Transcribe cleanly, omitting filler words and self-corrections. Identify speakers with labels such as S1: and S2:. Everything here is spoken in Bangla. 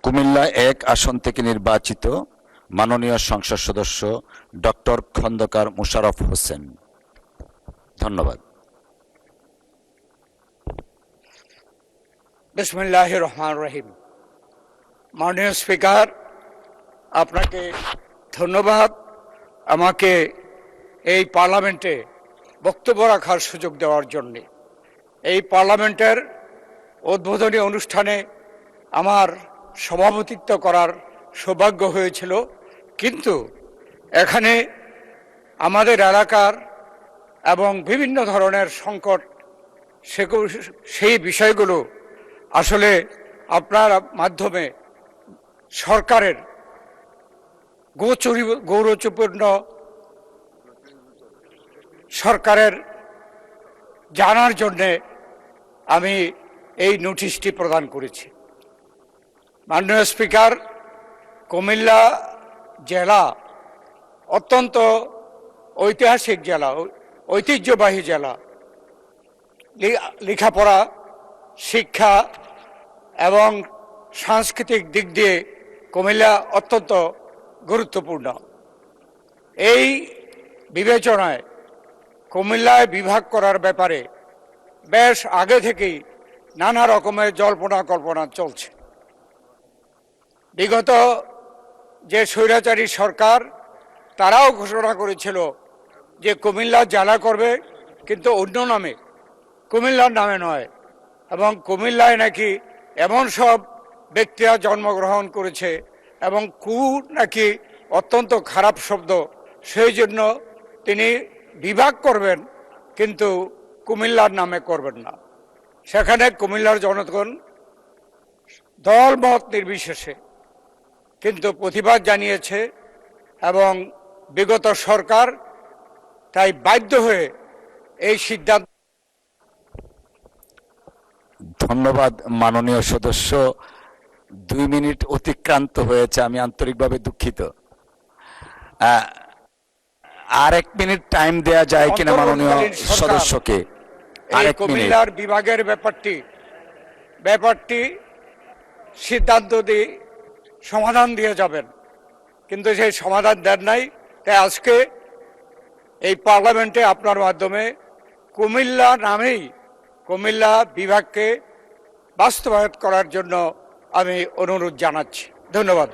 S1: কুমিল্লা ১ আসন থেকে নির্বাচিত মাননীয় সংসদ সদস্য ডক্টর খন্দকার মোশাররফ হোসেন। ধন্যবাদ।
S2: বিসমিল্লাহির রহমানির রহিম। মাননীয় স্পিকার, আপনাকে ধন্যবাদ আমাকে এই পার্লামেন্টে বক্তব্য রাখার সুযোগ দেওয়ার জন্যে। এই পার্লামেন্টের উদ্বোধনী অনুষ্ঠানে আমার সভাপতিত্ব করার সৌভাগ্য হয়েছিল, কিন্তু এখানে আমাদের এলাকার এবং বিভিন্ন ধরনের সংকট সেই বিষয়গুলো আসলে আপনার মাধ্যমে সরকারের গৌরবপূর্ণ সরকারের জানার জন্যে আমি এই নোটিশটি প্রদান করেছি। মাননীয় স্পিকার, কুমিল্লা জেলা অত্যন্ত ঐতিহাসিক জেলা, ঐতিহ্যবাহী জেলা। লেখাপড়া, শিক্ষা এবং সাংস্কৃতিক দিক দিয়ে কুমিল্লা অত্যন্ত গুরুত্বপূর্ণ। এই বিবেচনায় কুমিল্লায় বিভাগ করার ব্যাপারে বেশ আগে থেকেই নানা রকমের জল্পনা কল্পনা চলছে। বিগত যে স্বৈরাচারী সরকার, তারাও ঘোষণা করেছিল যে কুমিল্লা জেলা করবে, কিন্তু অন্য নামে, কুমিল্লার নামে নয়। এবং কুমিল্লায় নাকি এমন সব ব্যক্তিরা জন্মগ্রহণ করেছে এবং নাকি অত্যন্ত খারাপ শব্দ, সেই জন্য তিনি বিভাগ করবেন কিন্তু কুমিল্লার নামে করবেন না। সেখানে কুমিল্লার জনগণ দলমত নির্বিশেষে কিন্তু প্রতিবাদ জানিয়েছে এবং বিগত সরকার তাই বাধ্য হয়ে এই সিদ্ধান্ত।
S1: ধন্যবাদ মাননীয় সদস্য। 2 মিনিট অতিক্রান্ত হয়েছে, আমি আন্তরিকভাবে দুঃখিত। আর 1 মিনিট টাইম দেয়া যায় কিনা মাননীয় সদস্যকে?
S2: কুমিল্লার বিভাগের ব্যাপারটি সিদ্ধান্ত দিয়ে সমাধান দিয়ে যাবেন, কিন্তু সেই সমাধান দেন নাই। তাই আজকে এই পার্লামেন্টে আপনার মাধ্যমে কুমিল্লা নামেই কুমিল্লা বিভাগকে বাস্তবায়ন করার জন্য আমি অনুরোধ জানাচ্ছি। ধন্যবাদ।